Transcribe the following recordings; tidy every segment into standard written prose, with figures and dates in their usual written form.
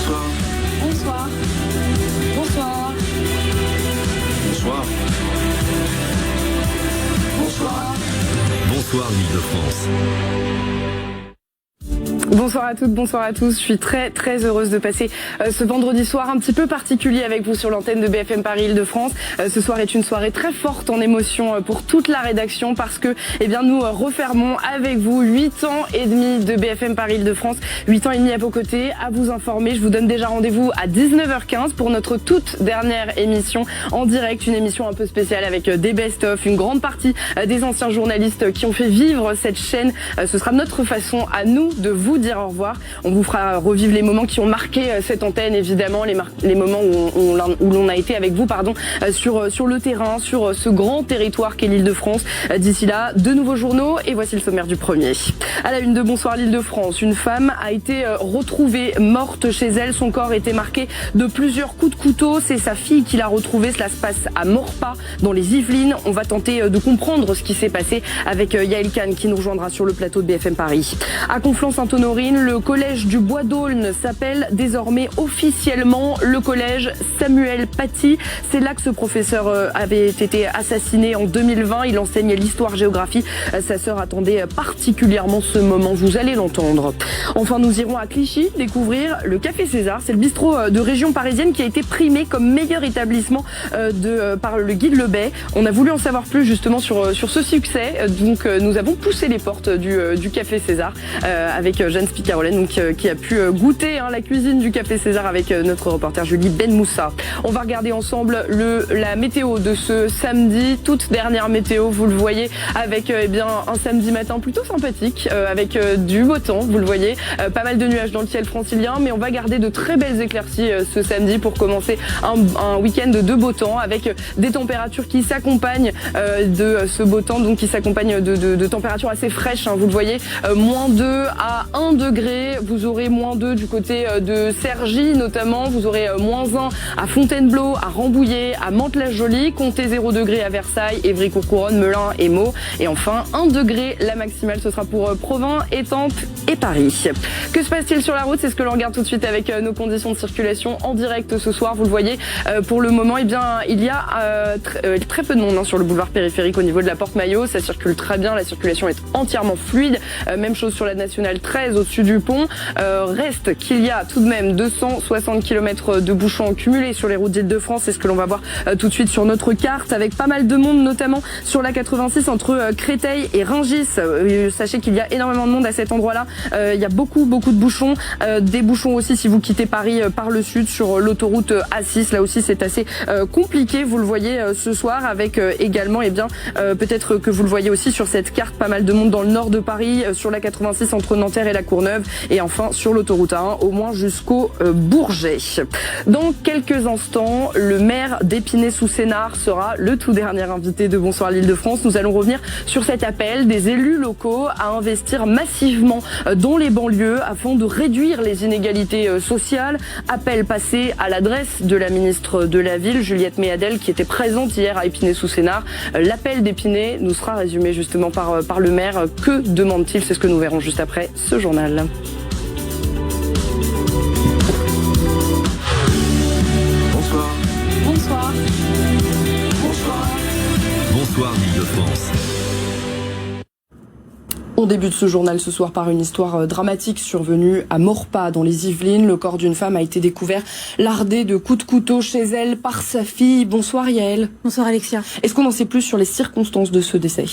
Bonsoir. Bonsoir. Bonsoir. Bonsoir. Bonsoir. Bonsoir l'Île-de-France. Bonsoir à toutes, bonsoir à tous. Je suis très heureuse de passer ce vendredi soir un petit peu particulier avec vous sur l'antenne de BFM Paris Île-de-France. Ce soir est une soirée très forte en émotion pour toute la rédaction parce que nous refermons avec vous 8 ans et demi de BFM Paris Île-de-France. 8 ans et demi à vos côtés, à vous informer. Je vous donne déjà rendez-vous à 19h15 pour notre toute dernière émission en direct, une émission un peu spéciale avec des best-of, une grande partie des anciens journalistes qui ont fait vivre cette chaîne. Ce sera notre façon à nous de vous dire au revoir. On vous fera revivre les moments qui ont marqué cette antenne, évidemment, les moments où l'on a été avec vous, sur le terrain, sur ce grand territoire qu'est l'Île-de-France. D'ici là, de nouveaux journaux et voici le sommaire du premier. À la une de Bonsoir l'Île-de-France, une femme a été retrouvée morte chez elle. Son corps était marqué de plusieurs coups de couteau. C'est sa fille qui l'a retrouvée. Cela se passe à Maurepas, dans les Yvelines. On va tenter de comprendre ce qui s'est passé avec Yael Kahn qui nous rejoindra sur le plateau de BFM Paris. À Conflans-Sainte-Honorine, le collège du Bois d'Aulne s'appelle désormais officiellement le collège Samuel Paty. C'est là que ce professeur avait été assassiné en 2020. Il enseignait l'histoire-géographie. Sa sœur attendait particulièrement ce moment. Vous allez l'entendre. Enfin, nous irons à Clichy découvrir le Café César. C'est le bistrot de région parisienne qui a été primé comme meilleur établissement par le guide Lebet. On a voulu en savoir plus justement sur ce succès. Donc nous avons poussé les portes du Café César avec Jeanne Spicarolène, qui a pu goûter la cuisine du Café César avec notre reporter Julie Benmoussa. On va regarder ensemble la météo de ce samedi, toute dernière météo, vous le voyez, avec un samedi matin plutôt sympathique, avec du beau temps, vous le voyez, pas mal de nuages dans le ciel francilien, mais on va garder de très belles éclaircies ce samedi pour commencer un week-end de beau temps, avec des températures qui s'accompagnent de ce beau temps, donc qui s'accompagnent de températures assez fraîches, vous le voyez, -2 à 1 degré, vous aurez -2 du côté de Cergy notamment, vous aurez -1 à Fontainebleau, à Rambouillet, à Mantes-la-Jolie, comptez 0 degré à Versailles, Évry-Courcouronnes, Melun et Meaux, et enfin 1 degré la maximale, ce sera pour Provins, Étampes et Paris. Que se passe-t-il sur la route? C'est ce que l'on regarde tout de suite avec nos conditions de circulation en direct ce soir, vous le voyez, pour le moment, il y a très peu de monde sur le boulevard périphérique au niveau de la Porte-Maillot, ça circule très bien, la circulation est entièrement fluide, même chose sur la nationale 13 au-dessus du pont. Reste qu'il y a tout de même 260 km de bouchons cumulés sur les routes d'Île-de-France. C'est ce que l'on va voir tout de suite sur notre carte, avec pas mal de monde, notamment sur la 86 entre Créteil et Rungis. Sachez qu'il y a énormément de monde à cet endroit-là. Il y a beaucoup de bouchons. Des bouchons aussi si vous quittez Paris par le sud sur l'autoroute A6. Là aussi, c'est assez compliqué. Vous le voyez ce soir, avec également, peut-être que vous le voyez aussi sur cette carte, pas mal de monde dans le nord de Paris, sur la 86 entre Nanterre et la Courneuve, et enfin sur l'autoroute A1 au moins jusqu'au Bourget. Dans quelques instants, le maire d'Épinay-sous-Sénart sera le tout dernier invité de Bonsoir l'Île-de-France. Nous allons revenir sur cet appel des élus locaux à investir massivement dans les banlieues afin de réduire les inégalités sociales. Appel passé à l'adresse de la ministre de la Ville, Juliette Méadel, qui était présente hier à Épinay-sous-Sénart. L'appel d'Épinay nous sera résumé justement par le maire. Que demande-t-il? C'est ce que nous verrons juste après ce journal. Bonsoir. Bonsoir. Bonsoir. Bonsoir l'Île-de-France. On débute ce journal ce soir par une histoire dramatique survenue à Maurepas dans les Yvelines. Le corps d'une femme a été découvert lardé de coups de couteau chez elle par sa fille. Bonsoir Yael. Bonsoir Alexia. Est-ce qu'on en sait plus sur les circonstances de ce décès ?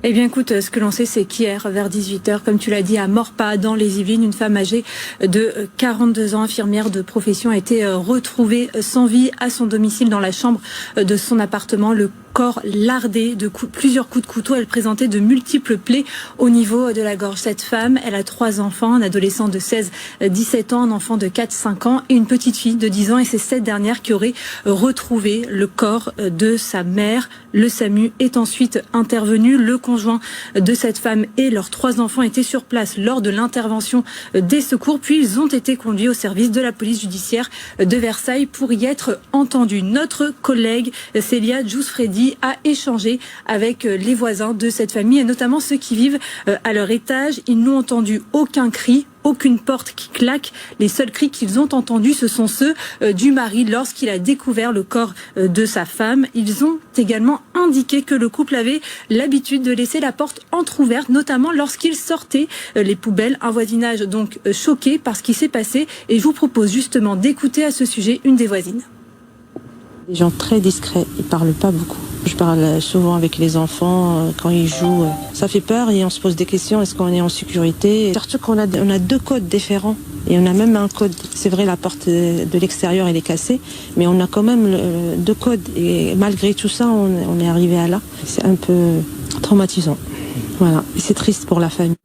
Eh bien écoute, ce que l'on sait, c'est qu'hier, vers 18h, comme tu l'as dit, à Maurepas, dans les Yvelines, une femme âgée de 42 ans, infirmière de profession, a été retrouvée sans vie à son domicile dans la chambre de son appartement. Le corps lardé de plusieurs coups de couteau. Elle présentait de multiples plaies au niveau de la gorge. Cette femme, elle a 3 enfants, un adolescent de 16-17 ans, un enfant de 4-5 ans et une petite fille de 10 ans. Et c'est cette dernière qui aurait retrouvé le corps de sa mère. Le SAMU est ensuite intervenu. Le conjoint de cette femme et leurs 3 enfants étaient sur place lors de l'intervention des secours. Puis ils ont été conduits au service de la police judiciaire de Versailles pour y être entendus. Notre collègue Célia Djousfredi Midi a échangé avec les voisins de cette famille et notamment ceux qui vivent à leur étage. Ils n'ont entendu aucun cri, aucune porte qui claque. Les seuls cris qu'ils ont entendus, ce sont ceux du mari lorsqu'il a découvert le corps de sa femme. Ils ont également indiqué que le couple avait l'habitude de laisser la porte entrouverte, notamment lorsqu'il sortait les poubelles. Un voisinage donc choqué par ce qui s'est passé. Et je vous propose justement d'écouter à ce sujet une des voisines. Des gens très discrets, ils parlent pas beaucoup. Je parle souvent avec les enfants quand ils jouent. Ça fait peur et on se pose des questions. Est-ce qu'on est en sécurité? Surtout qu'on a 2 codes différents et on a même un code. C'est vrai, la porte de l'extérieur elle est cassée, mais on a quand même 2 codes et malgré tout ça, on est arrivé à là. C'est un peu traumatisant. Voilà, et c'est triste pour la famille.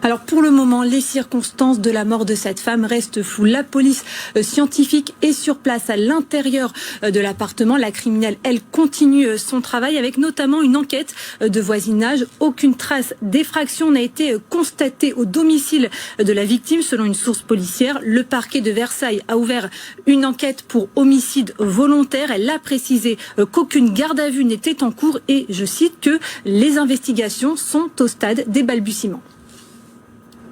Alors pour le moment, les circonstances de la mort de cette femme restent floues. La police scientifique est sur place à l'intérieur de l'appartement. La criminelle, elle, continue son travail avec notamment une enquête de voisinage. Aucune trace d'effraction n'a été constatée au domicile de la victime selon une source policière. Le parquet de Versailles a ouvert une enquête pour homicide volontaire. Elle a précisé qu'aucune garde à vue n'était en cours et, je cite, que les investigations sont au stade des balbutiements.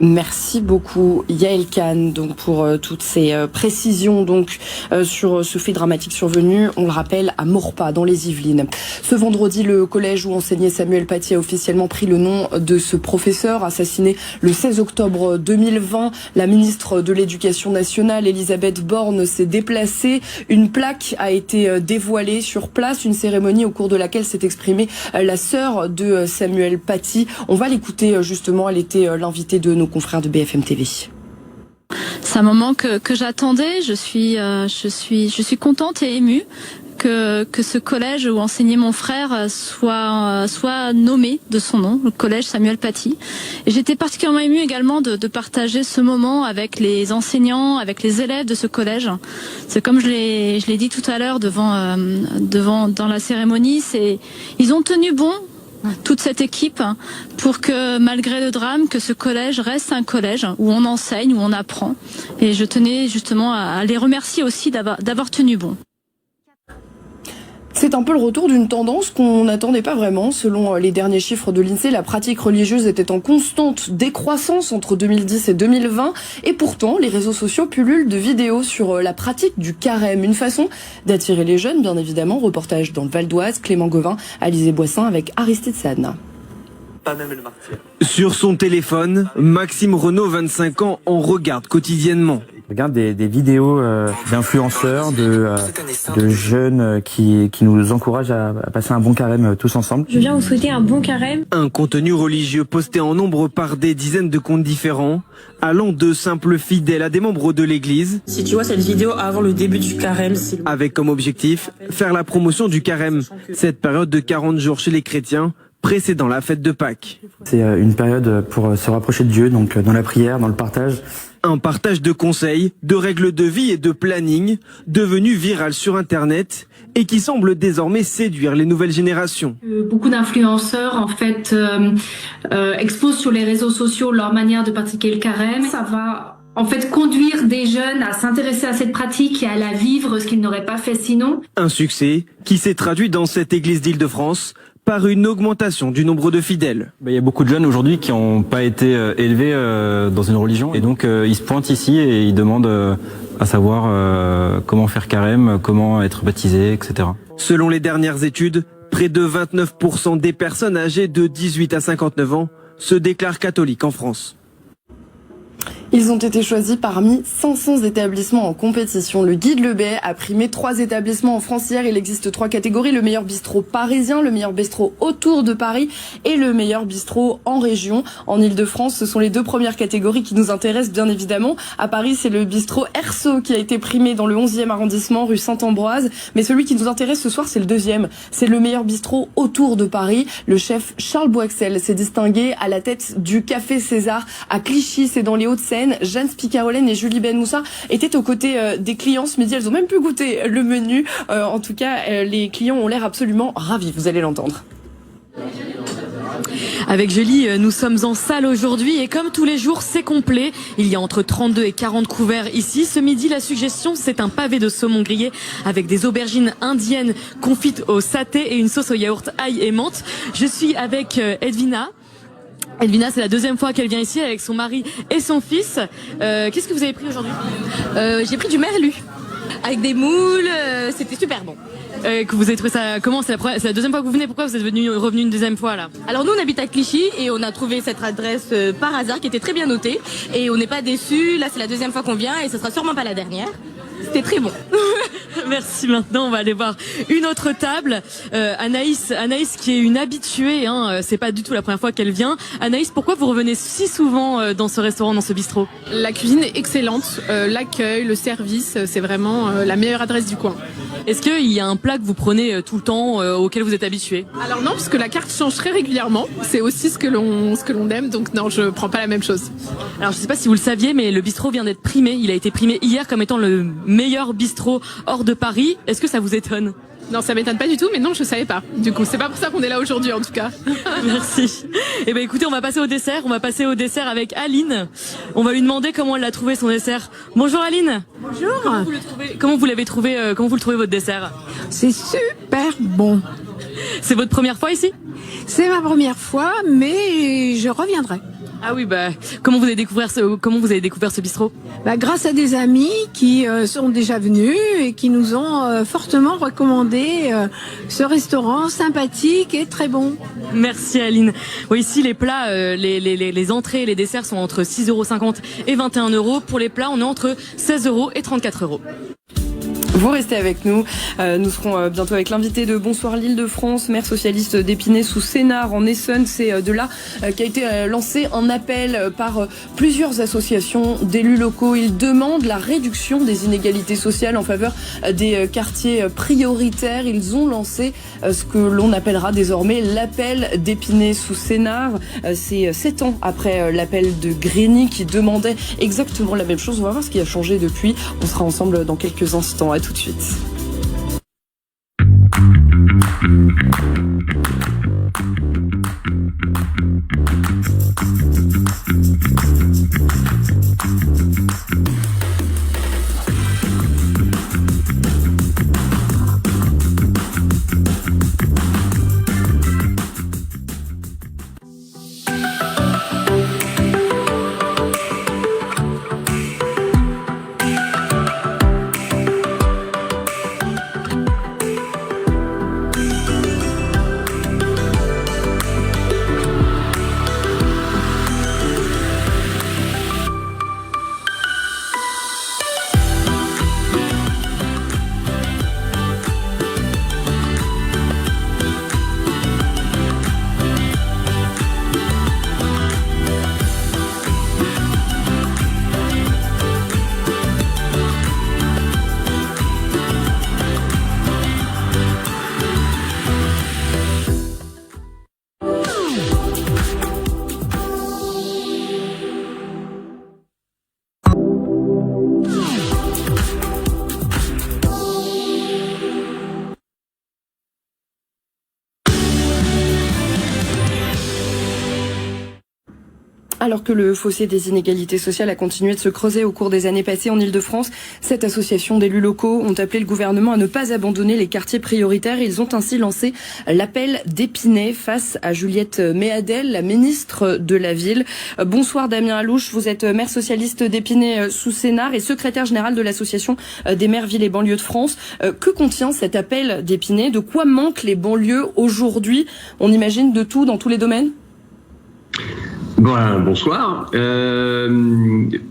Merci beaucoup Yael Khan donc pour toutes ces précisions donc sur ce fait dramatique survenu, on le rappelle, à Maurepas dans les Yvelines. Ce vendredi, le collège où enseignait Samuel Paty a officiellement pris le nom de ce professeur assassiné le 16 octobre 2020. La ministre de l'Éducation nationale, Elisabeth Borne, s'est déplacée. Une plaque a été dévoilée sur place, une cérémonie au cours de laquelle s'est exprimée la sœur de Samuel Paty. On va l'écouter justement, elle était l'invitée de nos confrères de BFM TV. C'est un moment que j'attendais. Je suis contente et émue que ce collège où enseignait mon frère soit nommé de son nom, le collège Samuel Paty. Et j'étais particulièrement émue également de partager ce moment avec les enseignants, avec les élèves de ce collège. C'est comme je l'ai dit tout à l'heure dans la cérémonie, ils ont tenu bon, toute cette équipe, pour que malgré le drame, que ce collège reste un collège où on enseigne, où on apprend. Et je tenais justement à les remercier aussi d'avoir tenu bon. C'est un peu le retour d'une tendance qu'on n'attendait pas vraiment. Selon les derniers chiffres de l'INSEE, la pratique religieuse était en constante décroissance entre 2010 et 2020. Et pourtant, les réseaux sociaux pullulent de vidéos sur la pratique du carême. Une façon d'attirer les jeunes, bien évidemment. Reportage dans le Val d'Oise, Clément Gauvin, Alizé Boissin avec Aristide Sadna. Pas même le martyr. Sur son téléphone, Maxime Renaud, 25 ans, en regarde quotidiennement. Je regarde des vidéos d'influenceurs, de jeunes qui nous encouragent à passer un bon carême tous ensemble. Je viens vous souhaiter un bon carême. Un contenu religieux posté en nombre par des dizaines de comptes différents, allant de simples fidèles à des membres de l'église. Si tu vois cette vidéo avant le début du carême, avec comme objectif, faire la promotion du carême, cette période de 40 jours chez les chrétiens, précédant la fête de Pâques. C'est une période pour se rapprocher de Dieu, donc dans la prière, dans le partage. Un partage de conseils, de règles de vie et de planning, devenu viral sur Internet et qui semble désormais séduire les nouvelles générations. Beaucoup d'influenceurs en fait exposent sur les réseaux sociaux leur manière de pratiquer le carême. Ça va en fait conduire des jeunes à s'intéresser à cette pratique et à la vivre, ce qu'ils n'auraient pas fait sinon. Un succès qui s'est traduit dans cette église d'Île-de-France par une augmentation du nombre de fidèles. Il y a beaucoup de jeunes aujourd'hui qui n'ont pas été élevés dans une religion et donc ils se pointent ici et ils demandent à savoir comment faire carême, comment être baptisé, etc. Selon les dernières études, près de 29% des personnes âgées de 18 à 59 ans se déclarent catholiques en France. Ils ont été choisis parmi 500 établissements en compétition. Le guide Le Bay a primé 3 établissements en France hier. Il existe 3 catégories. Le meilleur bistrot parisien, le meilleur bistrot autour de Paris et le meilleur bistrot en région. En Ile-de-France, ce sont les 2 premières catégories qui nous intéressent bien évidemment. À Paris, c'est le bistrot Erceau qui a été primé dans le 11e arrondissement, rue Saint-Ambroise. Mais celui qui nous intéresse ce soir, c'est le 2e. C'est le meilleur bistrot autour de Paris. Le chef Charles Boixel s'est distingué à la tête du Café César à Clichy, c'est dans les Hauts-de-Seine. Jeanne Spicarolène et Julie Ben Moussa étaient aux côtés des clients ce midi. Elles ont même pu goûter le menu. En tout cas, les clients ont l'air absolument ravis. Vous allez l'entendre. Avec Julie, nous sommes en salle aujourd'hui et comme tous les jours, c'est complet. Il y a entre 32 et 40 couverts ici. Ce midi, la suggestion, c'est un pavé de saumon grillé avec des aubergines indiennes confites au saté et une sauce au yaourt ail et menthe. Je suis avec Edwina. Edwina, c'est la deuxième fois qu'elle vient ici avec son mari et son fils. Qu'est-ce que vous avez pris aujourd'hui ? J'ai pris du merlu avec des moules. C'était super bon. Que vous avez trouvé ça comment ? C'est la deuxième fois que vous venez. Pourquoi vous êtes revenu une deuxième fois là ? Alors nous on habite à Clichy et on a trouvé cette adresse par hasard qui était très bien notée et on n'est pas déçus. Là c'est la deuxième fois qu'on vient et ce sera sûrement pas la dernière. C'était très bon. Merci. Maintenant, on va aller voir une autre table. Anaïs qui est une habituée. C'est pas du tout la première fois qu'elle vient. Anaïs, pourquoi vous revenez si souvent dans ce restaurant, dans ce bistrot ? La cuisine est excellente. L'accueil, le service, c'est vraiment la meilleure adresse du coin. Est-ce qu'il y a un plat que vous prenez tout le temps, auquel vous êtes habitué ? Alors non, puisque la carte change très régulièrement. C'est aussi ce que l'on aime. Donc non, je prends pas la même chose. Alors je sais pas si vous le saviez, mais le bistrot vient d'être primé. Il a été primé hier comme étant le meilleur bistrot hors de Paris. Est-ce que ça vous étonne ? Non, ça m'étonne pas du tout, mais non, je savais pas. Du coup, c'est pas pour ça qu'on est là aujourd'hui, en tout cas. Merci. Eh ben, écoutez, on va passer au dessert. On va passer au dessert avec Aline. On va lui demander comment elle a trouvé son dessert. Bonjour Aline. Bonjour. Comment vous l'avez trouvé comment vous le trouvez votre dessert ? C'est super bon. C'est votre première fois ici ? C'est ma première fois, mais je reviendrai. Ah oui, comment vous avez découvert ce bistrot ? Grâce à des amis qui sont déjà venus et qui nous ont fortement recommandé ce restaurant sympathique et très bon. Merci Aline. Oui, ici les plats, les entrées et les desserts sont entre 6,50 € et 21 €. Pour les plats, on est entre 16 € et 34 €. Vous restez avec nous. Nous serons bientôt avec l'invité de Bonsoir l'Île-de-France, maire socialiste d'Épinay sous Sénart en Essonne. C'est de là qu'a été lancé un appel par plusieurs associations d'élus locaux. Ils demandent la réduction des inégalités sociales en faveur des quartiers prioritaires. Ils ont lancé ce que l'on appellera désormais l'appel d'Épinay sous Sénart. C'est 7 ans après l'appel de Grigny qui demandait exactement la même chose. On va voir ce qui a changé depuis. On sera ensemble dans quelques instants. À tout de suite. Alors que le fossé des inégalités sociales a continué de se creuser au cours des années passées en Île-de-France, cette association d'élus locaux ont appelé le gouvernement à ne pas abandonner les quartiers prioritaires. Ils ont ainsi lancé l'appel d'Épinay face à Juliette Méadel, la ministre de la Ville. Bonsoir Damien Alouche, vous êtes maire socialiste d'Épinay sous Sénart et secrétaire général de l'association des maires villes et banlieues de France. Que contient cet appel d'Épinay ? De quoi manquent les banlieues aujourd'hui ? On imagine de tout dans tous les domaines ? Bonsoir.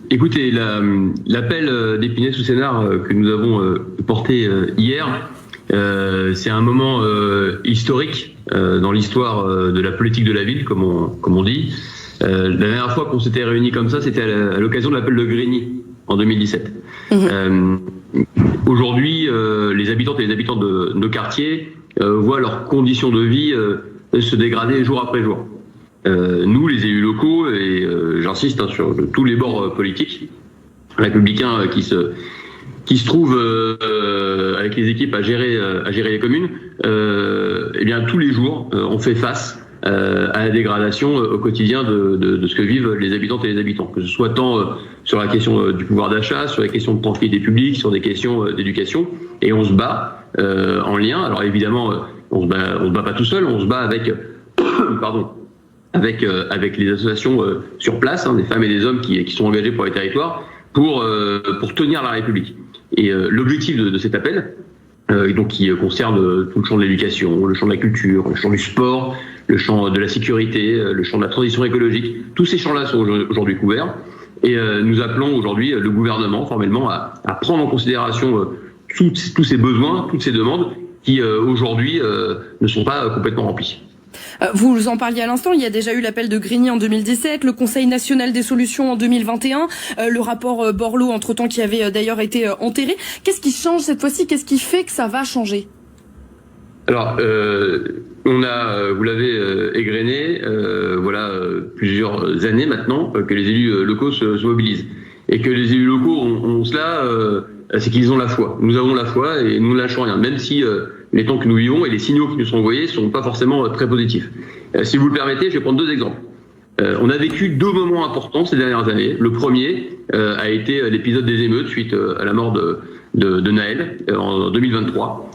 Écoutez, l'appel d'Épinay sous Sénart que nous avons porté hier, c'est un moment historique dans l'histoire de la politique de la ville, comme on dit. La dernière fois qu'on s'était réunis comme ça, c'était à l'occasion de l'appel de Grigny en 2017. Aujourd'hui, les habitantes et les habitants de nos quartiers voient leurs conditions de vie se dégrader jour après jour. Nous, les élus locaux, et j'insiste sur tous les bords politiques, républicains qui se trouvent avec les équipes à gérer les communes, eh bien tous les jours, on fait face à la dégradation au quotidien de ce que vivent les habitantes et les habitants, que ce soit tant sur la question du pouvoir d'achat, sur la question de tranquillité publique, sur des questions d'éducation, et on se bat en lien. Alors évidemment, on se bat pas tout seul, on se bat avec avec les associations sur place, des femmes et des hommes qui sont engagés pour les territoires, pour tenir la République. Et l'objectif de cet appel, donc qui concerne tout le champ de l'éducation, le champ de la culture, le champ du sport, le champ de la sécurité, le champ de la transition écologique, tous ces champs-là sont aujourd'hui couverts. Et nous appelons aujourd'hui le gouvernement formellement à prendre en considération tous ces besoins, toutes ces demandes qui aujourd'hui ne sont pas complètement remplies. Vous en parliez à l'instant, il y a déjà eu l'appel de Grigny en 2017, le Conseil national des solutions en 2021, le rapport Borloo entre-temps qui avait d'ailleurs été enterré. Qu'est-ce qui change cette fois-ci? Qu'est-ce qui fait que ça va changer? Alors, on a, vous l'avez égrené, plusieurs années maintenant que les élus locaux se mobilisent. Et que les élus locaux ont cela, c'est qu'ils ont la foi. Nous avons la foi et nous ne lâchons rien, même si les temps que nous vivons et les signaux qui nous sont envoyés ne sont pas forcément très positifs. Si vous le permettez, je vais prendre 2 exemples. On a vécu 2 moments importants ces dernières années. Le premier a été l'épisode des émeutes suite à la mort de Naël en 2023.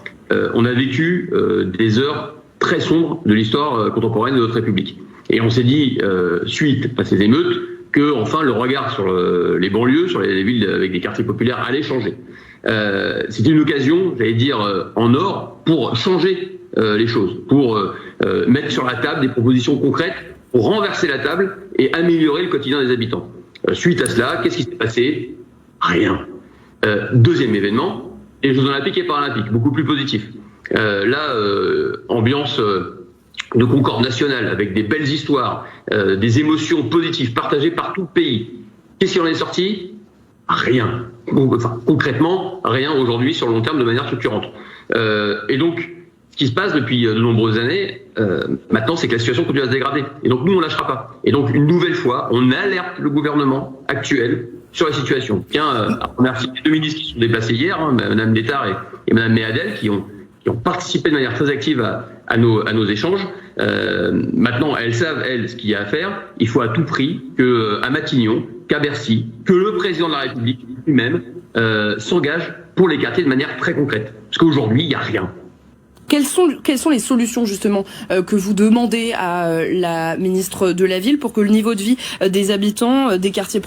On a vécu des heures très sombres de l'histoire contemporaine de notre République. Et on s'est dit, suite à ces émeutes, que enfin le regard sur les banlieues, sur les villes avec des quartiers populaires allait changer. C'était une occasion, j'allais dire, en or pour changer les choses, pour mettre sur la table des propositions concrètes, pour renverser la table et améliorer le quotidien des habitants. Suite à cela, qu'est-ce qui s'est passé? Rien. Deuxième événement, les Jeux Olympiques et Paralympiques, beaucoup plus positif. Ambiance de concorde nationale, avec des belles histoires, des émotions positives partagées par tout le pays. Qu'est-ce qui en est sorti? Rien. Enfin, concrètement, rien aujourd'hui sur le long terme de manière structurante. Et donc, ce qui se passe depuis de nombreuses années, maintenant, c'est que la situation continue à se dégrader. Et donc, nous, on ne lâchera pas. Et donc, une nouvelle fois, on alerte le gouvernement actuel sur la situation. Tiens, à remercier les 2 ministres qui sont déplacés hier, Mme Létard et Mme Méadel, qui ont participé de manière très active à nos échanges. Maintenant, elles savent, ce qu'il y a à faire. Il faut à tout prix qu'à Matignon, qu'à Bercy, que le président de la République lui-même s'engage pour les quartiers de manière très concrète. Parce qu'aujourd'hui, il n'y a rien. Quelles sont les solutions justement que vous demandez à la ministre de la Ville pour que le niveau de vie des habitants des quartiers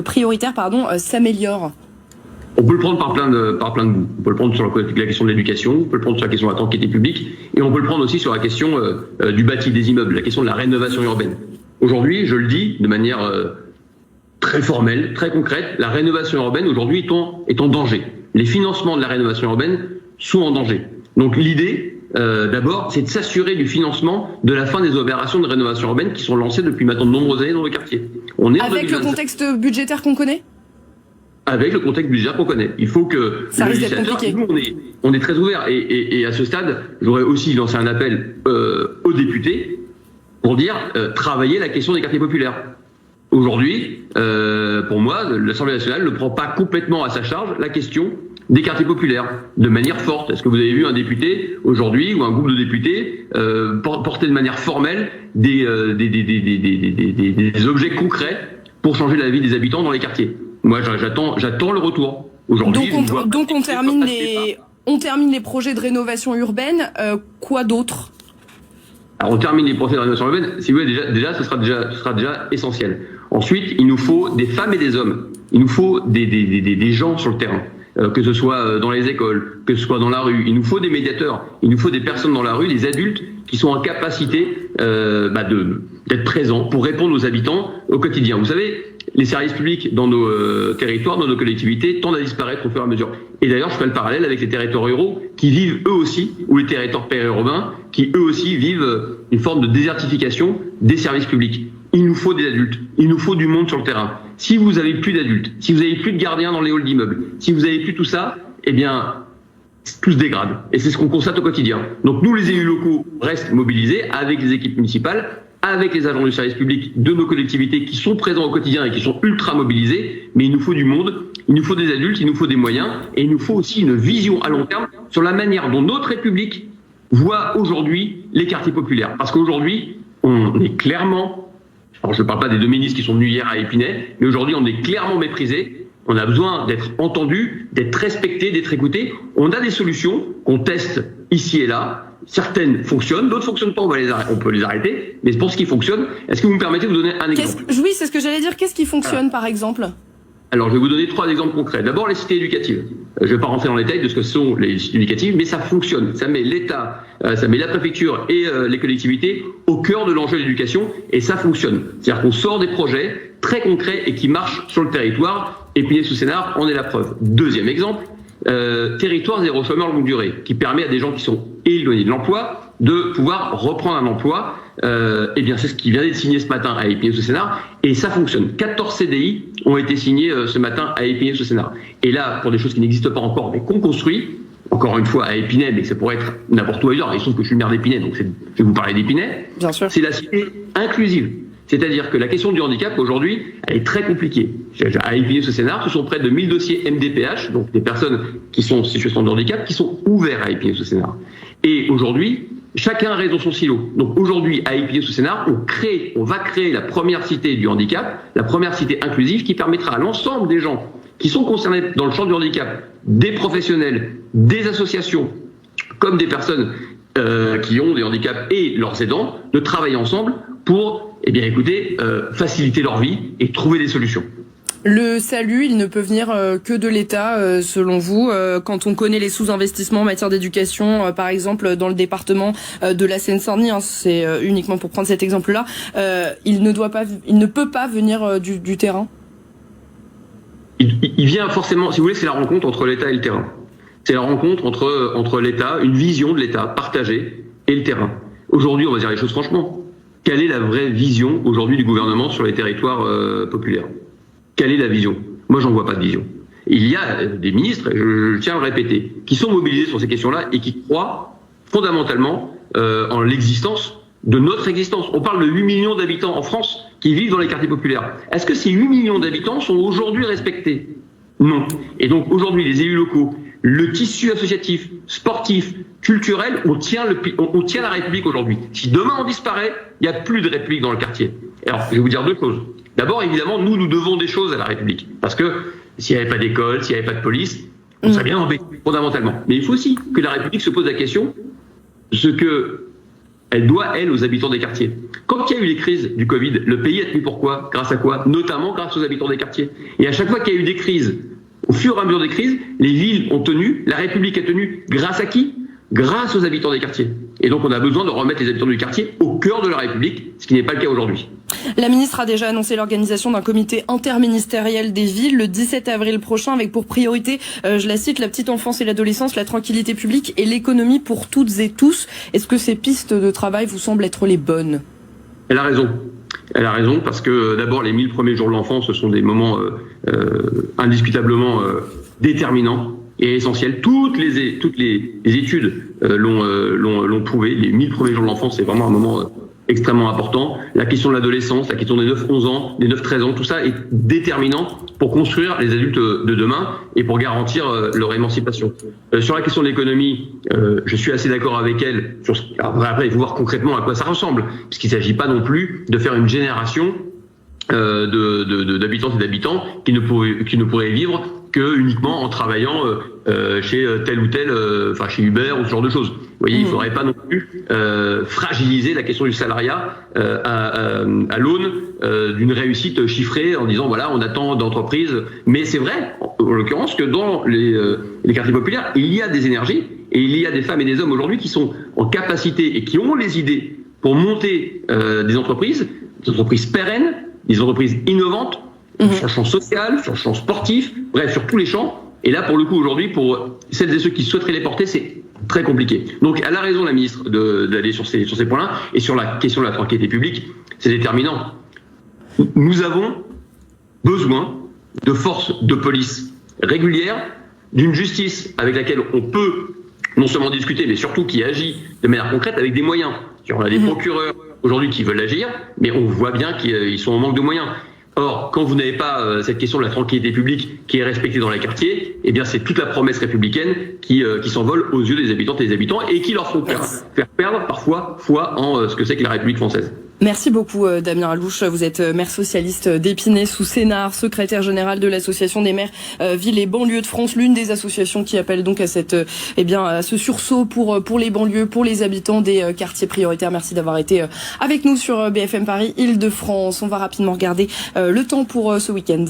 prioritaires s'améliore? On peut le prendre par plein de bouts. On peut le prendre sur la question de l'éducation, on peut le prendre sur la question de la tranquillité publique, et on peut le prendre aussi sur la question du bâti des immeubles, la question de la rénovation urbaine. Aujourd'hui, je le dis de manière très formelle, très concrète, la rénovation urbaine aujourd'hui est en danger. Les financements de la rénovation urbaine sont en danger. Donc l'idée, d'abord, c'est de s'assurer du financement de la fin des opérations de rénovation urbaine qui sont lancées depuis maintenant de nombreuses années dans le quartier. On est avec le contexte budgétaire qu'on connaît? Avec le contexte budgétaire qu'on connaît. Il faut que ça risque d'être compliqué. Nous, on est très ouverts. Et à ce stade, j'aurais aussi lancé un appel aux députés pour dire travailler la question des quartiers populaires. Aujourd'hui, pour moi, l'Assemblée nationale ne prend pas complètement à sa charge la question des quartiers populaires de manière forte. Est-ce que vous avez vu un député aujourd'hui ou un groupe de députés porter de manière formelle des objets concrets pour changer la vie des habitants dans les quartiers? Moi, j'attends le retour. Aujourd'hui, donc on termine les projets de rénovation urbaine. Quoi d'autre? Alors, on termine les projets de rénovation urbaine. Si vous voulez, déjà, ce sera déjà essentiel. Ensuite, il nous faut des femmes et des hommes. Il nous faut des gens sur le terrain. Que ce soit dans les écoles, que ce soit dans la rue. Il nous faut des médiateurs. Il nous faut des personnes dans la rue, des adultes qui sont en capacité d'être présents pour répondre aux habitants au quotidien. Vous savez, les services publics dans nos territoires, dans nos collectivités, tendent à disparaître au fur et à mesure. Et d'ailleurs, je fais le parallèle avec les territoires ruraux qui vivent eux aussi, ou les territoires périurbains, qui eux aussi vivent une forme de désertification des services publics. Il nous faut des adultes, il nous faut du monde sur le terrain. Si vous avez plus d'adultes, si vous avez plus de gardiens dans les halls d'immeubles, si vous avez plus tout ça, eh bien, tout se dégrade. Et c'est ce qu'on constate au quotidien. Donc nous, les élus locaux, restent mobilisés avec les équipes municipales, avec les agents du service public de nos collectivités qui sont présents au quotidien et qui sont ultra mobilisés, mais il nous faut du monde, il nous faut des adultes, il nous faut des moyens, et il nous faut aussi une vision à long terme sur la manière dont notre République voit aujourd'hui les quartiers populaires. Parce qu'aujourd'hui, on est clairement, alors je ne parle pas des 2 ministres qui sont venus hier à Épinay, mais aujourd'hui on est clairement méprisé. On a besoin d'être entendu, d'être respecté, d'être écouté. On a des solutions qu'on teste ici et là. Certaines fonctionnent, d'autres fonctionnent pas, on peut les arrêter. Mais pour ce qui fonctionne, est-ce que vous me permettez de vous donner un exemple? Oui, c'est ce que j'allais dire. Qu'est-ce qui fonctionne, par exemple? Alors, je vais vous donner 3 exemples concrets. D'abord, les cités éducatives. Je ne vais pas rentrer dans les détails de ce que sont les cités éducatives, mais ça fonctionne. Ça met l'État, ça met la préfecture et les collectivités au cœur de l'enjeu de l'éducation, et ça fonctionne. C'est-à-dire qu'on sort des projets très concrets et qui marchent sur le territoire. Épinay-sous-Sénard en est la preuve. Deuxième exemple, territoire zéro chômeur longue durée, qui permet à des gens qui sont éloignés de l'emploi de pouvoir reprendre un emploi. Eh bien, c'est ce qui vient d'être signé ce matin à Épinay-sous-Sénard, et ça fonctionne. 14 CDI ont été signés ce matin à Épinay-sous-Sénard. Et là, pour des choses qui n'existent pas encore, mais qu'on construit, encore une fois à Épinay, mais ça pourrait être n'importe où ailleurs. Il se trouve que je suis le maire d'Épinay, donc je vais vous parler d'Épinay. Bien sûr. C'est la cité inclusive. C'est-à-dire que la question du handicap, aujourd'hui, elle est très compliquée. À Épinay-sous-Sénard, ce sont près de 1000 dossiers MDPH, donc des personnes qui sont en situation de handicap, qui sont ouverts à Épinay-sous-Sénard. Et aujourd'hui, chacun reste dans son silo. Donc aujourd'hui, à Épinay-sous-Sénard, on va créer la première cité du handicap, la première cité inclusive qui permettra à l'ensemble des gens qui sont concernés dans le champ du handicap, des professionnels, des associations, comme des personnes qui ont des handicaps et leurs aidants, de travailler ensemble pour, faciliter leur vie et trouver des solutions. Le salut, il ne peut venir que de l'État, selon vous. Quand on connaît les sous-investissements en matière d'éducation, par exemple dans le département de la Seine-Saint-Denis, c'est uniquement pour prendre cet exemple-là, il ne peut pas venir du terrain. Il vient forcément, si vous voulez, c'est la rencontre entre l'État et le terrain. C'est la rencontre entre l'État, une vision de l'État partagée, et le terrain. Aujourd'hui, on va dire les choses franchement. Quelle est la vraie vision aujourd'hui du gouvernement sur les territoires populaires? Quelle est la vision? Moi, j'en vois pas de vision. Il y a des ministres, je tiens à le répéter, qui sont mobilisés sur ces questions-là et qui croient fondamentalement en l'existence de notre existence. On parle de 8 millions d'habitants en France qui vivent dans les quartiers populaires. Est-ce que ces 8 millions d'habitants sont aujourd'hui respectés? Non. Et donc aujourd'hui, les élus locaux, le tissu associatif, sportif, culturel, on tient la République aujourd'hui. Si demain on disparaît, il n'y a plus de République dans le quartier. Alors, je vais vous dire 2 choses. D'abord, évidemment, nous devons des choses à la République. Parce que s'il n'y avait pas d'école, s'il n'y avait pas de police, on serait bien embêté, fondamentalement. Mais il faut aussi que la République se pose la question de ce qu'elle doit, elle, aux habitants des quartiers. Quand il y a eu les crises du Covid, le pays a tenu pourquoi? Grâce à quoi? Notamment grâce aux habitants des quartiers. Et à chaque fois qu'il y a eu des crises, au fur et à mesure des crises, les villes ont tenu, la République a tenu, grâce à qui? Grâce aux habitants des quartiers. Et donc on a besoin de remettre les habitants du quartier au cœur de la République, ce qui n'est pas le cas aujourd'hui. La ministre a déjà annoncé l'organisation d'un comité interministériel des villes le 17 avril prochain avec pour priorité, je la cite, la petite enfance et l'adolescence, la tranquillité publique et l'économie pour toutes et tous. Est-ce que ces pistes de travail vous semblent être les bonnes? Elle a raison. Elle a raison parce que d'abord les 1000 premiers jours de l'enfance, ce sont des moments indiscutablement déterminants et essentiels. Toutes les études l'ont prouvé. Les 1000 premiers jours de l'enfance, c'est vraiment un moment extrêmement important. La question de l'adolescence, la question des 9-11 ans, des 9-13 ans, tout ça est déterminant pour construire les adultes de demain et pour garantir leur émancipation. Sur la question de l'économie, je suis assez d'accord avec elle. Après, il faut voir concrètement à quoi ça ressemble, puisqu'il ne s'agit pas non plus de faire une génération d'habitantes et d'habitants qui ne pourraient vivre que uniquement en travaillant chez tel ou tel, chez Uber ou ce genre de choses. Vous voyez, il ne faudrait pas non plus fragiliser la question du salariat à l'aune d'une réussite chiffrée en disant voilà, on attend d'entreprises. Mais c'est vrai, en l'occurrence, que dans les quartiers populaires, il y a des énergies et il y a des femmes et des hommes aujourd'hui qui sont en capacité et qui ont les idées pour monter des entreprises pérennes, des entreprises innovantes, sur le champ social, sur le champ sportif, bref, sur tous les champs. Et là, pour le coup, aujourd'hui, pour celles et ceux qui souhaiteraient les porter, c'est très compliqué. Donc, elle a raison, la ministre, d'aller sur ces points-là. Et sur la question de la tranquillité publique, c'est déterminant. Nous avons besoin de forces de police régulières, d'une justice avec laquelle on peut non seulement discuter, mais surtout qui agit de manière concrète avec des moyens. On a des procureurs aujourd'hui qui veulent agir, mais on voit bien qu'ils sont en manque de moyens. Or, quand vous n'avez pas cette question de la tranquillité publique qui est respectée dans les quartiers, eh bien c'est toute la promesse républicaine qui s'envole aux yeux des habitantes et des habitants et qui leur font faire perdre parfois foi en ce que c'est que la République française. Merci beaucoup Damien Alouche, vous êtes maire socialiste d'Épinay sous Sénart, secrétaire général de l'association des maires villes et banlieues de France, l'une des associations qui appelle donc à cette à ce sursaut pour les banlieues, pour les habitants des quartiers prioritaires. Merci d'avoir été avec nous sur BFM Paris Île-de-France. On va rapidement regarder le temps pour ce week-end.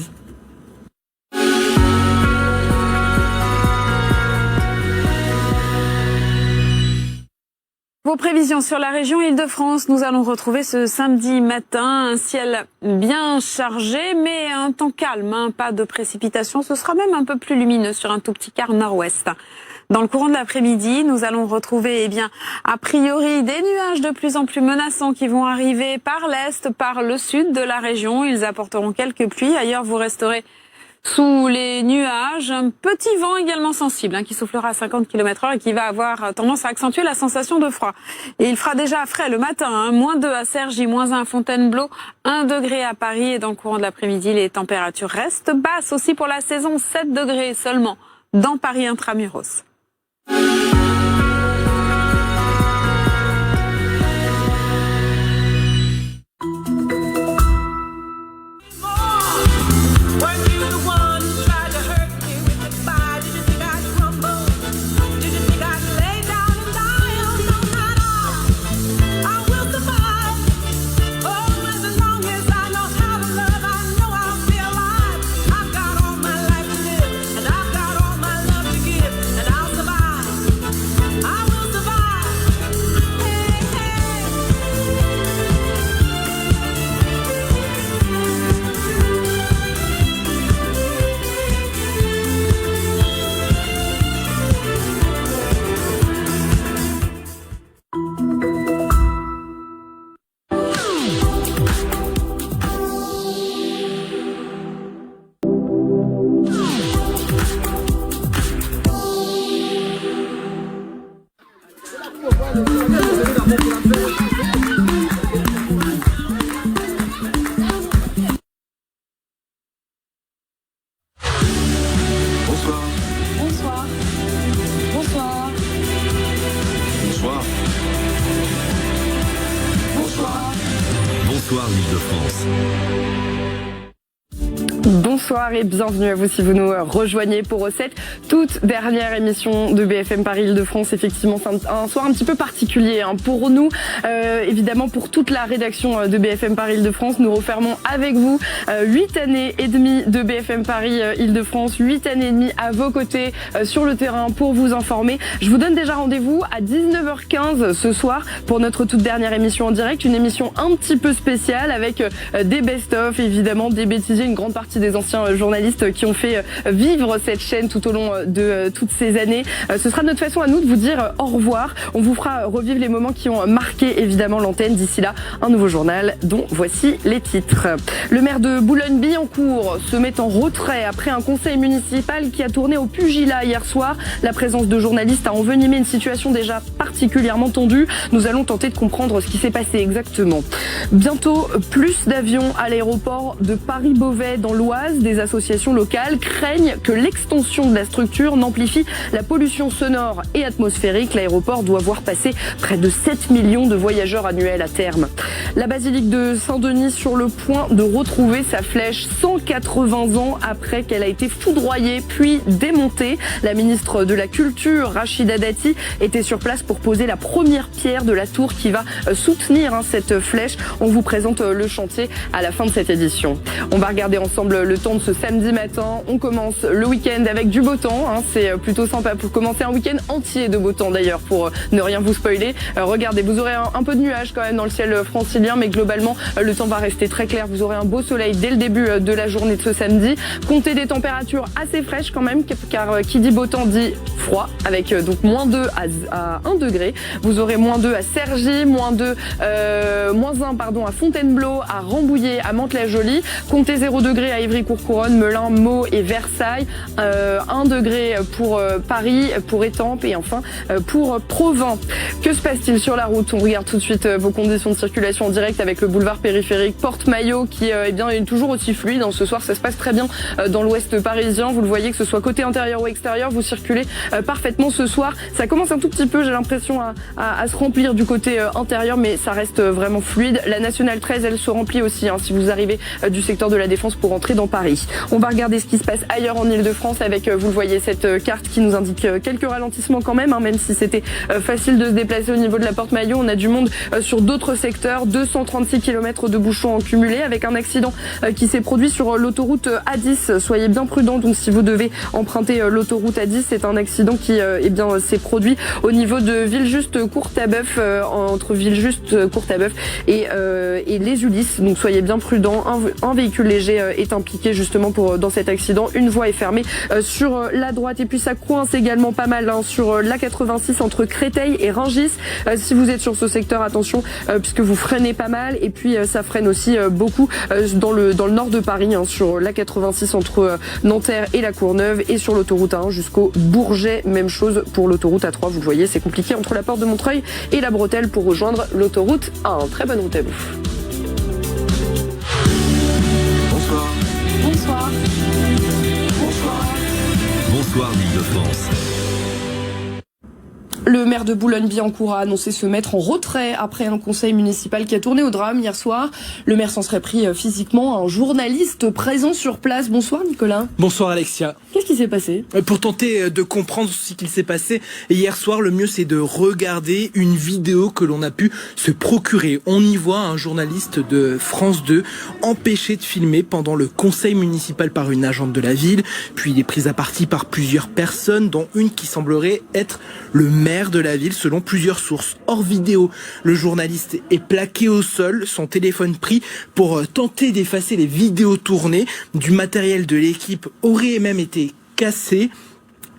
Vos prévisions sur la région Île-de-France, nous allons retrouver ce samedi matin un ciel bien chargé, mais un temps calme, pas de précipitations. Ce sera même un peu plus lumineux sur un tout petit quart nord-ouest. Dans le courant de l'après-midi, nous allons retrouver, a priori, des nuages de plus en plus menaçants qui vont arriver par l'est, par le sud de la région. Ils apporteront quelques pluies. Ailleurs, vous resterez sous les nuages, un petit vent également sensible qui soufflera à 50 km/h et qui va avoir tendance à accentuer la sensation de froid. Et il fera déjà frais le matin, -2 à Cergy, -1 à Fontainebleau, 1 degré à Paris. Et dans le courant de l'après-midi, les températures restent basses aussi pour la saison, 7 degrés seulement dans Paris intramuros. Bonsoir l'Île-de-France. Bonsoir et bienvenue à vous si vous nous rejoignez pour cette toute dernière émission de BFM Paris Île-de-France. Effectivement, c'est un soir un petit peu particulier pour nous, évidemment pour toute la rédaction de BFM Paris Île-de-France. Nous refermons avec vous 8 années et demie de BFM Paris Île-de-France, 8 années et demie à vos côtés sur le terrain pour vous informer. Je vous donne déjà rendez-vous à 19h15 ce soir pour notre toute dernière émission en direct, une émission un petit peu spéciale avec des best-of, évidemment des bêtisiers, une grande partie des anciens journalistes qui ont fait vivre cette chaîne tout au long de toutes ces années. Ce sera notre façon à nous de vous dire au revoir. On vous fera revivre les moments qui ont marqué évidemment l'antenne. D'ici là, un nouveau journal dont voici les titres. Le maire de Boulogne-Billancourt se met en retrait après un conseil municipal qui a tourné au pugilat hier soir. La présence de journalistes a envenimé une situation déjà particulièrement tendue. Nous allons tenter de comprendre ce qui s'est passé exactement. Bientôt, plus d'avions à l'aéroport de Paris-Beauvais dans l'Oise. Des associations locales craignent que l'extension de la structure n'amplifie la pollution sonore et atmosphérique. L'aéroport doit voir passer près de 7 millions de voyageurs annuels à terme. La basilique de Saint-Denis sur le point de retrouver sa flèche 180 ans après qu'elle a été foudroyée puis démontée. La ministre de la Culture, Rachida Dati, était sur place pour poser la première pierre de la tour qui va soutenir cette flèche. On vous présente le chantier à la fin de cette édition. On va regarder ensemble le temps de ce samedi matin. On commence le week-end avec du beau temps. C'est plutôt sympa pour commencer un week-end entier de beau temps d'ailleurs pour ne rien vous spoiler. Regardez, vous aurez un peu de nuages quand même dans le ciel francilien, mais globalement le temps va rester très clair. Vous aurez un beau soleil dès le début de la journée de ce samedi. Comptez des températures assez fraîches quand même, car qui dit beau temps dit froid, avec donc -2 à 1 degré. Vous aurez -2 à Cergy, -1 à Fontainebleau, à Rambouillet, à Mantes-la-Jolie. Comptez 0 degré à Ivry-Courcouronnes Villars-Couronne, Melun, Meaux et Versailles. 1 degré pour Paris, pour Étampes et enfin pour Provins. Que se passe-t-il sur la route? On regarde tout de suite vos conditions de circulation en direct avec le boulevard périphérique Porte-Maillot qui est toujours aussi fluide. Ce soir, ça se passe très bien dans l'ouest parisien. Vous le voyez, que ce soit côté intérieur ou extérieur, vous circulez parfaitement ce soir. Ça commence un tout petit peu, j'ai l'impression, à se remplir du côté intérieur, mais ça reste vraiment fluide. La nationale 13, elle se remplit aussi si vous arrivez du secteur de la Défense pour entrer dans Paris. On va regarder ce qui se passe ailleurs en Ile-de-France avec, vous le voyez, cette carte qui nous indique quelques ralentissements quand même, même si c'était facile de se déplacer au niveau de la Porte-Maillot. On a du monde sur d'autres secteurs, 236 km de bouchons en cumulé avec un accident qui s'est produit sur l'autoroute A10. Soyez bien prudents, donc si vous devez emprunter l'autoroute A10, c'est un accident qui s'est produit au niveau de Villejuste-Courtabœuf, entre Villejuste-Courtabœuf et les Ulysses. Donc soyez bien prudents. Un véhicule léger est impliqué justement dans cet accident. Une voie est fermée sur la droite et puis ça coince également pas mal sur l'A86 entre Créteil et Rungis. Si vous êtes sur ce secteur, attention puisque vous freinez pas mal et puis ça freine aussi beaucoup dans le nord de Paris sur l'A86 entre Nanterre et la Courneuve et sur l'autoroute A1 jusqu'au Bourget. Même chose pour l'autoroute A3. Vous le voyez, c'est compliqué entre la porte de Montreuil et la Bretelle pour rejoindre l'autoroute A1. Très bonne route à vous. Bonsoir. Bonsoir. Bonsoir. Bonsoir l'Île-de-France. Le maire de Boulogne-Billancourt a annoncé se mettre en retrait après un conseil municipal qui a tourné au drame hier soir. Le maire s'en serait pris physiquement à un journaliste présent sur place. Bonsoir Nicolas. Bonsoir Alexia. Qu'est-ce qui s'est passé? Pour tenter de comprendre ce qu'il s'est passé hier soir, le mieux c'est de regarder une vidéo que l'on a pu se procurer. On y voit un journaliste de France 2 empêché de filmer pendant le conseil municipal par une agente de la ville. Puis il est pris à partie par plusieurs personnes, dont une qui semblerait être le maire de la ville selon plusieurs sources. Hors vidéo, le journaliste est plaqué au sol, son téléphone pris pour tenter d'effacer les vidéos tournées. Du matériel de l'équipe aurait même été cassé.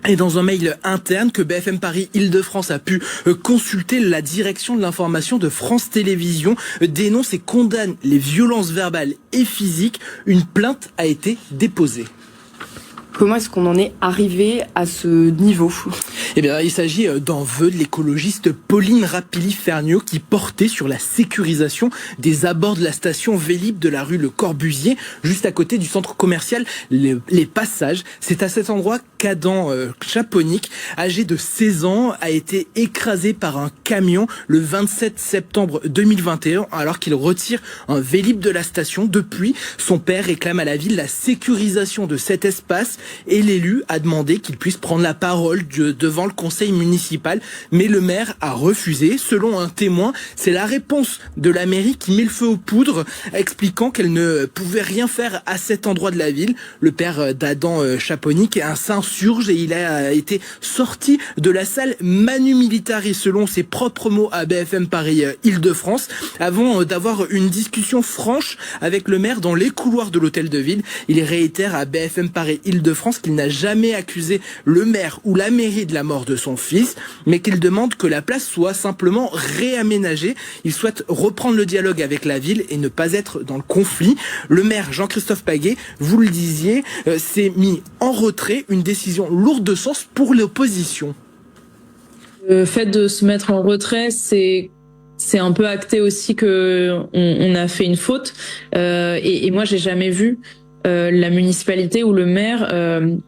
Et dans un mail interne que BFM Paris Île-de-France a pu consulter, la direction de l'information de France Télévisions dénonce et condamne les violences verbales et physiques. Une plainte a été déposée. Comment est-ce qu'on en est arrivé à ce niveau? Eh bien, il s'agit d'un vœu de l'écologiste Pauline Rapilly-Ferniaud qui portait sur la sécurisation des abords de la station Vélib de la rue Le Corbusier, juste à côté du centre commercial Les Passages. C'est à cet endroit qu'Adam Chaponic, âgé de 16 ans, a été écrasé par un camion le 27 septembre 2021 alors qu'il retire un Vélib de la station. Depuis, son père réclame à la ville la sécurisation de cet espace et l'élu a demandé qu'il puisse prendre la parole devant le conseil municipal, mais le maire a refusé. Selon un témoin, c'est la réponse de la mairie qui met le feu aux poudres, expliquant qu'elle ne pouvait rien faire à cet endroit de la ville. Le père d'Adam Chaponic s'insurge et il a été sorti de la salle Manu Militari, selon ses propres mots à BFM Paris Île-de-France, avant d'avoir une discussion franche avec le maire dans les couloirs de l'hôtel de ville. Il réitère à BFM Paris Île-de-France qu'il n'a jamais accusé le maire ou la mairie de la mort de son fils, mais qu'il demande que la place soit simplement réaménagée. Il souhaite reprendre le dialogue avec la ville et ne pas être dans le conflit. Le maire Jean-Christophe Baguet, vous le disiez, s'est mis en retrait, une décision lourde de sens pour l'opposition. Le fait de se mettre en retrait, c'est un peu acté aussi que on a fait une faute. Et moi, j'ai jamais vu la municipalité ou le maire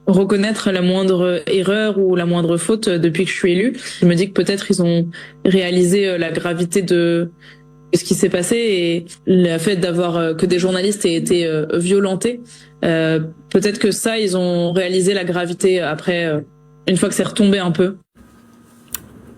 reconnaître la moindre erreur ou la moindre faute depuis que je suis élue. Je me dis que peut-être ils ont réalisé la gravité de ce qui s'est passé et le fait d'avoir que des journalistes aient été violentés. Peut-être que ça, ils ont réalisé la gravité après, une fois que c'est retombé un peu.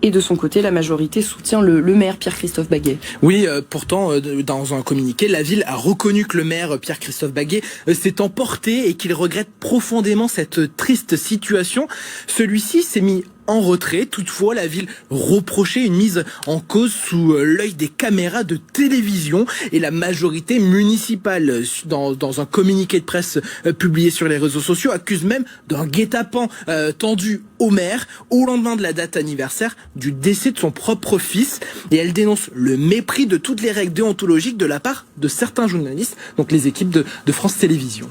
Et de son côté, la majorité soutient le maire Pierre-Christophe Baguet. Oui, pourtant, dans un communiqué, la ville a reconnu que le maire Pierre-Christophe Baguet s'est emporté et qu'il regrette profondément cette triste situation. Celui-ci s'est mis en retrait. Toutefois, la ville reprochait une mise en cause sous l'œil des caméras de télévision et la majorité municipale, dans un communiqué de presse publié sur les réseaux sociaux, accuse même d'un guet-apens tendu au maire au lendemain de la date anniversaire du décès de son propre fils. Et elle dénonce le mépris de toutes les règles déontologiques de la part de certains journalistes, donc les équipes de France Télévisions.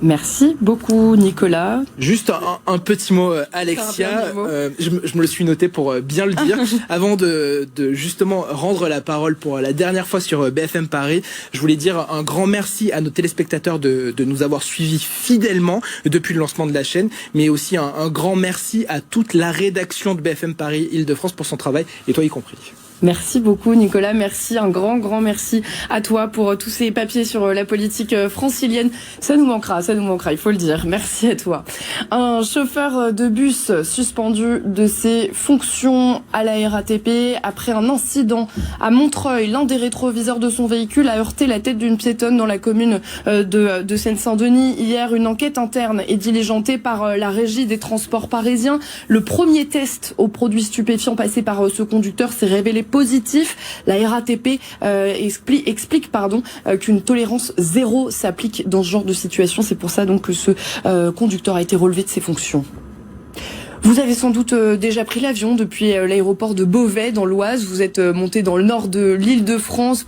Merci beaucoup Nicolas. Juste un petit mot, Alexia. Je me le suis noté pour bien le dire. Avant de justement rendre la parole pour la dernière fois sur BFM Paris, je voulais dire un grand merci à nos téléspectateurs de nous avoir suivis fidèlement depuis le lancement de la chaîne, mais aussi un grand merci à toute la rédaction de BFM Paris Île-de-France pour son travail, et toi y compris. Merci beaucoup Nicolas, merci, un grand merci à toi pour tous ces papiers sur la politique francilienne. Ça nous manquera, il faut le dire. Merci à toi. Un chauffeur de bus suspendu de ses fonctions à la RATP après un incident à Montreuil. L'un des rétroviseurs de son véhicule a heurté la tête d'une piétonne dans la commune de Seine-Saint-Denis. Hier, une enquête interne est diligentée par la régie des transports parisiens. Le premier test aux produits stupéfiants passé par ce conducteur s'est révélé positif. La RATP explique qu'une tolérance zéro s'applique dans ce genre de situation. C'est pour ça donc que ce conducteur a été relevé de ses fonctions. Vous avez sans doute déjà pris l'avion depuis l'aéroport de Beauvais dans l'Oise. Vous êtes monté dans le nord de l'Île-de-France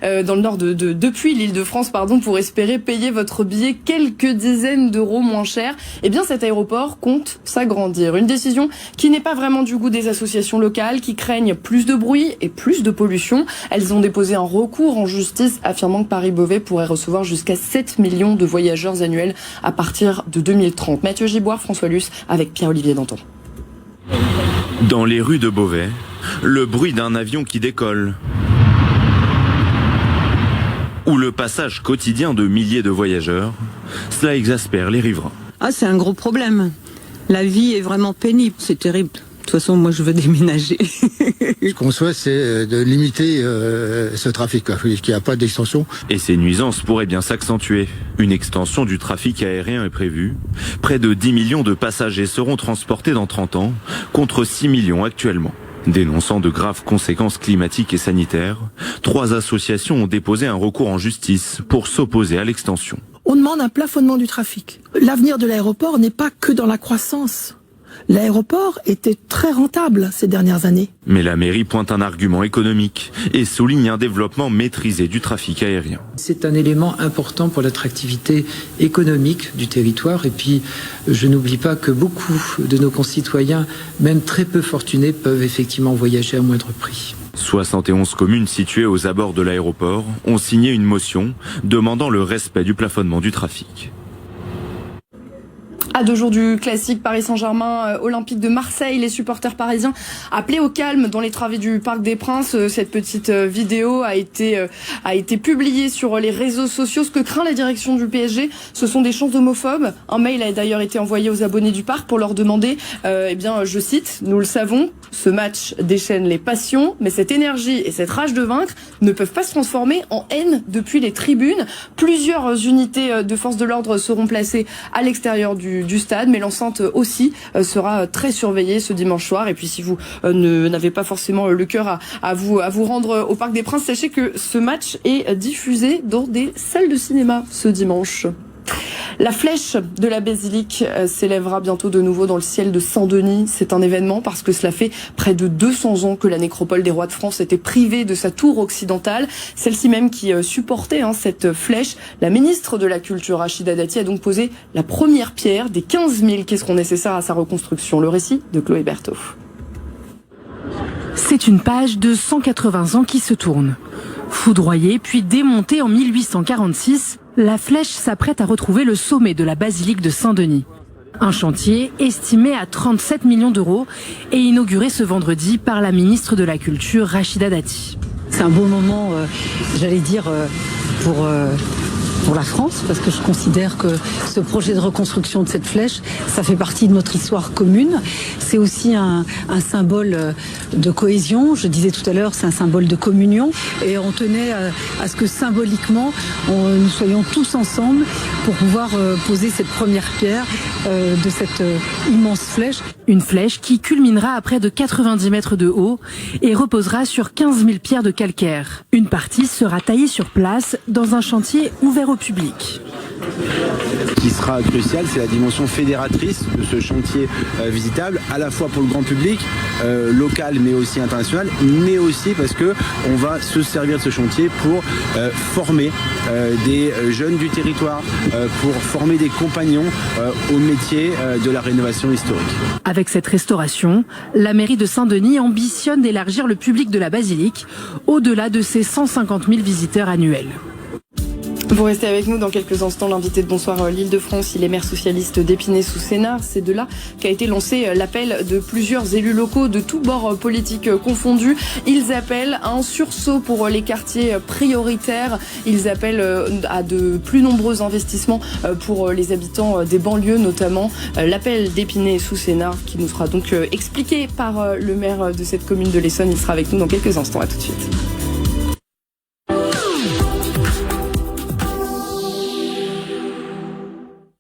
depuis l'Île-de-France pour espérer payer votre billet quelques dizaines d'euros moins cher. Eh bien, cet aéroport compte s'agrandir. Une décision qui n'est pas vraiment du goût des associations locales qui craignent plus de bruit et plus de pollution. Elles ont déposé un recours en justice affirmant que Paris-Beauvais pourrait recevoir jusqu'à 7 millions de voyageurs annuels à partir de 2030. Mathieu Giboire, François Luce avec Pierre-Olivier Danton. Dans les rues de Beauvais, le bruit d'un avion qui décolle ou le passage quotidien de milliers de voyageurs, cela exaspère les riverains. Ah, c'est un gros problème. La vie est vraiment pénible, c'est terrible. De toute façon, moi, je veux déménager. Ce qu'on souhaite, c'est de limiter ce trafic, qu'il n'y a pas d'extension. Et ces nuisances pourraient bien s'accentuer. Une extension du trafic aérien est prévue. Près de 10 millions de passagers seront transportés dans 30 ans, contre 6 millions actuellement. Dénonçant de graves conséquences climatiques et sanitaires, 3 associations ont déposé un recours en justice pour s'opposer à l'extension. On demande un plafonnement du trafic. L'avenir de l'aéroport n'est pas que dans la croissance. L'aéroport était très rentable ces dernières années. Mais la mairie pointe un argument économique et souligne un développement maîtrisé du trafic aérien. C'est un élément important pour l'attractivité économique du territoire. Et puis, je n'oublie pas que beaucoup de nos concitoyens, même très peu fortunés, peuvent effectivement voyager à moindre prix. 71 communes situées aux abords de l'aéroport ont signé une motion demandant le respect du plafonnement du trafic. À 2 jours du classique Paris Saint-Germain Olympique de Marseille, les supporters parisiens appelés au calme dans les travées du Parc des Princes. Cette petite vidéo a été publiée sur les réseaux sociaux. Ce que craint la direction du PSG, ce sont des chants homophobes. Un mail a d'ailleurs été envoyé aux abonnés du parc pour leur demander, je cite, nous le savons, ce match déchaîne les passions, mais cette énergie et cette rage de vaincre ne peuvent pas se transformer en haine depuis les tribunes. Plusieurs unités de forces de l'ordre seront placées à l'extérieur du stade, mais l'enceinte aussi sera très surveillée ce dimanche soir. Et puis si vous n'avez pas forcément le cœur à vous rendre au Parc des Princes, sachez que ce match est diffusé dans des salles de cinéma ce dimanche. La flèche de la basilique s'élèvera bientôt de nouveau dans le ciel de Saint-Denis. C'est un événement parce que cela fait près de 200 ans que la nécropole des rois de France était privée de sa tour occidentale, celle-ci même qui supportait cette flèche. La ministre de la Culture, Rachida Dati, a donc posé la première pierre des 15 000 qui seront nécessaires à sa reconstruction. Le récit de Chloé Berthaud. C'est une page de 180 ans qui se tourne. Foudroyée puis démontée en 1846, la flèche s'apprête à retrouver le sommet de la basilique de Saint-Denis. Un chantier estimé à 37 millions d'euros et inauguré ce vendredi par la ministre de la Culture, Rachida Dati. C'est un beau moment, pour la France, parce que je considère que ce projet de reconstruction de cette flèche, ça fait partie de notre histoire commune. C'est aussi un symbole de cohésion. Je disais tout à l'heure, c'est un symbole de communion. Et on tenait à ce que symboliquement, nous soyons tous ensemble pour pouvoir poser cette première pierre de cette immense flèche. Une flèche qui culminera à près de 90 mètres de haut et reposera sur 15 000 pierres de calcaire. Une partie sera taillée sur place dans un chantier ouvert au public. qui sera crucial, c'est la dimension fédératrice de ce chantier visitable, à la fois pour le grand public, local mais aussi international, mais aussi parce que on va se servir de ce chantier pour former des jeunes du territoire, pour former des compagnons au métier de la rénovation historique. Avec cette restauration, la mairie de Saint-Denis ambitionne d'élargir le public de la basilique au-delà de ses 150 000 visiteurs annuels. Vous restez avec nous dans quelques instants. L'invité de Bonsoir l'Île-de-France, il est maire socialiste d'Épinay-sous-Sénart. C'est de là qu'a été lancé l'appel de plusieurs élus locaux de tous bords politiques confondus. Ils appellent à un sursaut pour les quartiers prioritaires. Ils appellent à de plus nombreux investissements pour les habitants des banlieues notamment. L'appel d'Épinay-sous-Sénart qui nous sera donc expliqué par le maire de cette commune de l'Essonne. Il sera avec nous dans quelques instants. À tout de suite.